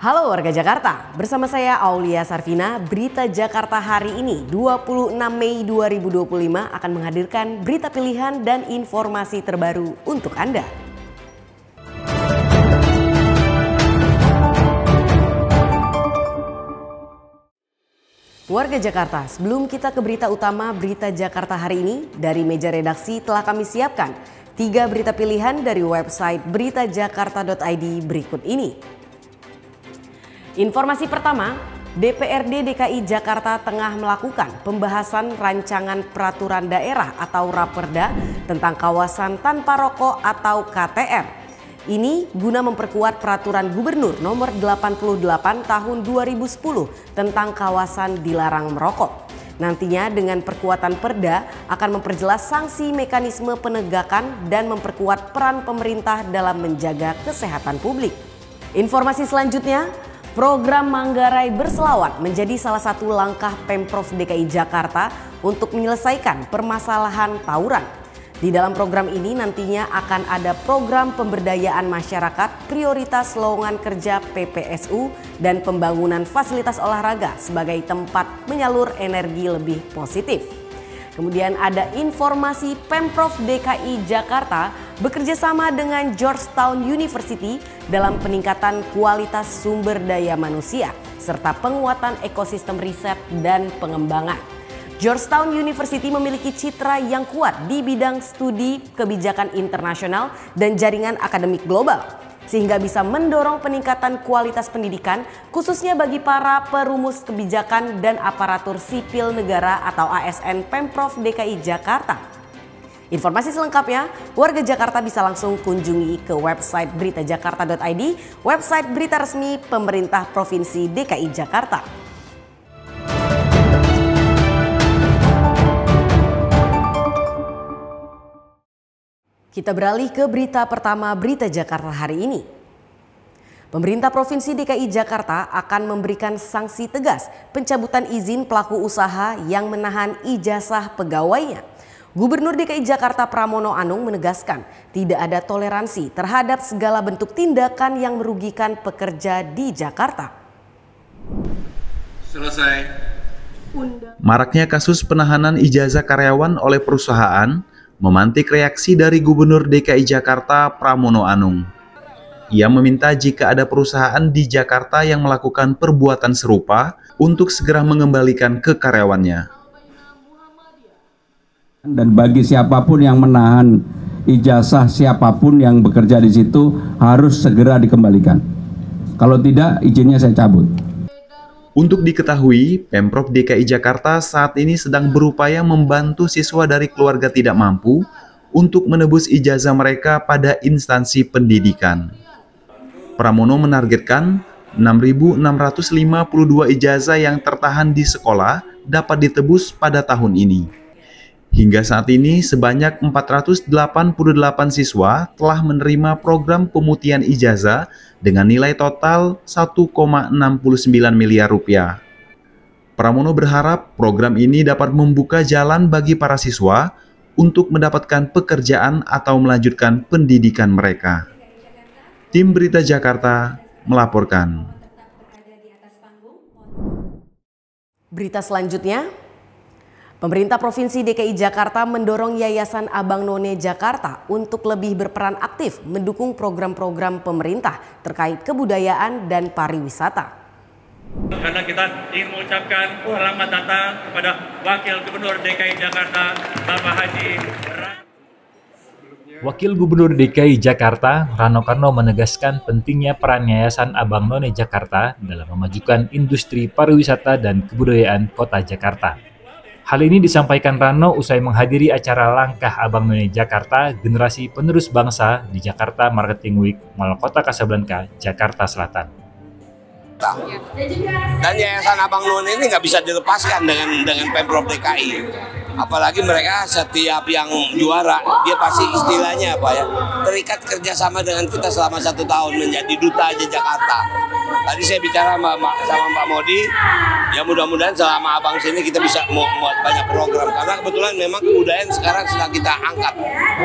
Halo warga Jakarta, bersama saya Aulia Sarvina, Berita Jakarta hari ini 26 Mei 2025 akan menghadirkan berita pilihan dan informasi terbaru untuk Anda. Warga Jakarta, sebelum kita ke berita utama Berita Jakarta hari ini, dari meja redaksi telah kami siapkan 3 berita pilihan dari website beritajakarta.id berikut ini. Informasi pertama, DPRD DKI Jakarta tengah melakukan pembahasan rancangan peraturan daerah atau Raperda tentang kawasan tanpa rokok atau KTR. Ini guna memperkuat peraturan Gubernur nomor 88 tahun 2010 tentang kawasan dilarang merokok. Nantinya dengan perkuatan Perda akan memperjelas sanksi mekanisme penegakan dan memperkuat peran pemerintah dalam menjaga kesehatan publik. Informasi selanjutnya, program Manggarai Berselawat menjadi salah satu langkah Pemprov DKI Jakarta untuk menyelesaikan permasalahan tawuran. Di dalam program ini nantinya akan ada program pemberdayaan masyarakat, prioritas lowongan kerja PPSU, dan pembangunan fasilitas olahraga sebagai tempat menyalur energi lebih positif. Kemudian ada informasi Pemprov DKI Jakarta bekerjasama dengan Georgetown University dalam peningkatan kualitas sumber daya manusia serta penguatan ekosistem riset dan pengembangan. Georgetown University memiliki citra yang kuat di bidang studi kebijakan internasional dan jaringan akademik global, sehingga bisa mendorong peningkatan kualitas pendidikan khususnya bagi para perumus kebijakan dan aparatur sipil negara atau ASN Pemprov DKI Jakarta. Informasi selengkapnya, warga Jakarta bisa langsung kunjungi ke website beritajakarta.id, website berita resmi pemerintah Provinsi DKI Jakarta. Kita beralih ke berita pertama Berita Jakarta hari ini. Pemerintah Provinsi DKI Jakarta akan memberikan sanksi tegas pencabutan izin pelaku usaha yang menahan ijazah pegawainya. Gubernur DKI Jakarta Pramono Anung menegaskan tidak ada toleransi terhadap segala bentuk tindakan yang merugikan pekerja di Jakarta. Selesai. Maraknya kasus penahanan ijazah karyawan oleh perusahaan memantik reaksi dari Gubernur DKI Jakarta Pramono Anung. Ia meminta jika ada perusahaan di Jakarta yang melakukan perbuatan serupa untuk segera mengembalikan ke karyawannya. Dan bagi siapapun yang menahan ijazah siapapun yang bekerja di situ harus segera dikembalikan. Kalau tidak, izinnya saya cabut. Untuk diketahui, Pemprov DKI Jakarta saat ini sedang berupaya membantu siswa dari keluarga tidak mampu untuk menebus ijazah mereka pada instansi pendidikan. Pramono menargetkan 6.652 ijazah yang tertahan di sekolah dapat ditebus pada tahun ini. Hingga saat ini, sebanyak 488 siswa telah menerima program pemutihan ijazah dengan nilai total 1,69 miliar rupiah. Pramono berharap program ini dapat membuka jalan bagi para siswa untuk mendapatkan pekerjaan atau melanjutkan pendidikan mereka. Tim Berita Jakarta melaporkan. Berita selanjutnya, pemerintah Provinsi DKI Jakarta mendorong Yayasan Abang None Jakarta untuk lebih berperan aktif mendukung program-program pemerintah terkait kebudayaan dan pariwisata. Karena kita ingin mengucapkan selamat datang kepada Wakil Gubernur DKI Jakarta, Bapak Haji Wakil Gubernur DKI Jakarta, Rano Karno menegaskan pentingnya peran Yayasan Abang None Jakarta dalam memajukan industri pariwisata dan kebudayaan Kota Jakarta. Hal ini disampaikan Rano usai menghadiri acara Langkah Abang None Jakarta Generasi Penerus Bangsa di Jakarta Marketing Week Mall Kota Kasablanka, Jakarta Selatan. Dan Yayasan Abang None ini nggak bisa dilepaskan dengan Pemprov DKI. Apalagi mereka setiap yang juara, dia pasti istilahnya apa ya, terikat kerjasama dengan kita selama 1 tahun menjadi duta aja Jakarta. Tadi saya bicara sama Mbak Modi, ya mudah-mudahan selama abang sini kita bisa membuat banyak program. Karena kebetulan memang kebudayaan sekarang sedang kita angkat.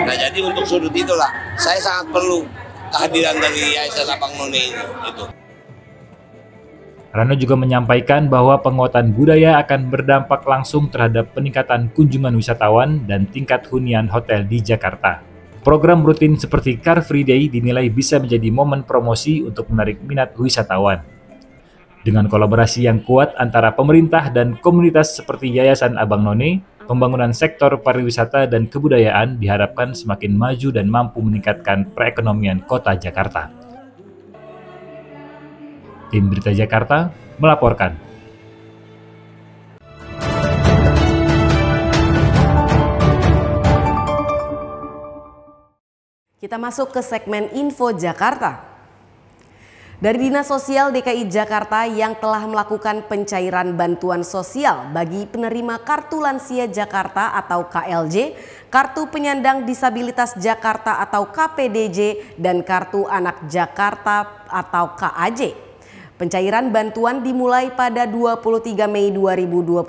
Nah jadi untuk sudut itulah, saya sangat perlu kehadiran dari Yayasan Abang None ini. Gitu. Rano juga menyampaikan bahwa penguatan budaya akan berdampak langsung terhadap peningkatan kunjungan wisatawan dan tingkat hunian hotel di Jakarta. Program rutin seperti Car Free Day dinilai bisa menjadi momen promosi untuk menarik minat wisatawan. Dengan kolaborasi yang kuat antara pemerintah dan komunitas seperti Yayasan Abang None, pembangunan sektor pariwisata dan kebudayaan diharapkan semakin maju dan mampu meningkatkan perekonomian kota Jakarta. Tim Berita Jakarta melaporkan. Kita masuk ke segmen Info Jakarta. Dari Dinas Sosial DKI Jakarta yang telah melakukan pencairan bantuan sosial bagi penerima Kartu Lansia Jakarta atau KLJ, Kartu Penyandang Disabilitas Jakarta atau KPDJ, dan Kartu Anak Jakarta atau KAJ. Pencairan bantuan dimulai pada 23 Mei 2025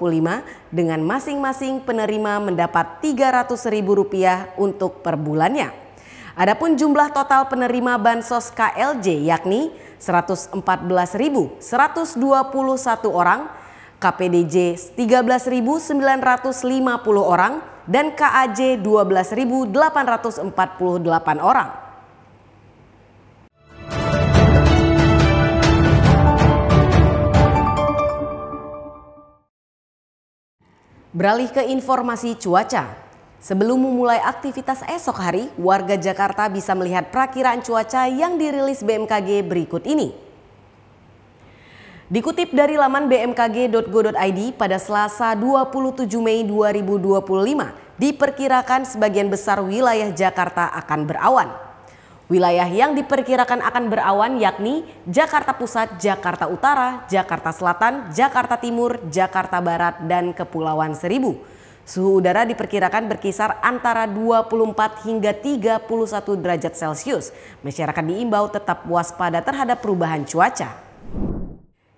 dengan masing-masing penerima mendapat Rp300.000 untuk per bulannya. Adapun jumlah total penerima bansos KLJ yakni 114.121 orang, KPDJ 13.950 orang, dan KAJ 12.848 orang. Beralih ke informasi cuaca. Sebelum memulai aktivitas esok hari, warga Jakarta bisa melihat perakiraan cuaca yang dirilis BMKG berikut ini. Dikutip dari laman bmkg.go.id pada Selasa 27 Mei 2025, diperkirakan sebagian besar wilayah Jakarta akan berawan. Wilayah yang diperkirakan akan berawan yakni Jakarta Pusat, Jakarta Utara, Jakarta Selatan, Jakarta Timur, Jakarta Barat, dan Kepulauan Seribu. Suhu udara diperkirakan berkisar antara 24 hingga 31 derajat Celcius. Masyarakat diimbau tetap waspada terhadap perubahan cuaca.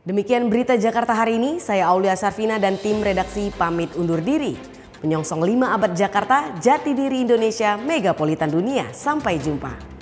Demikian berita Jakarta hari ini, saya Aulia Sarvina dan tim redaksi pamit undur diri. Menyongsong 5 abad Jakarta, jati diri Indonesia, megapolitan dunia. Sampai jumpa.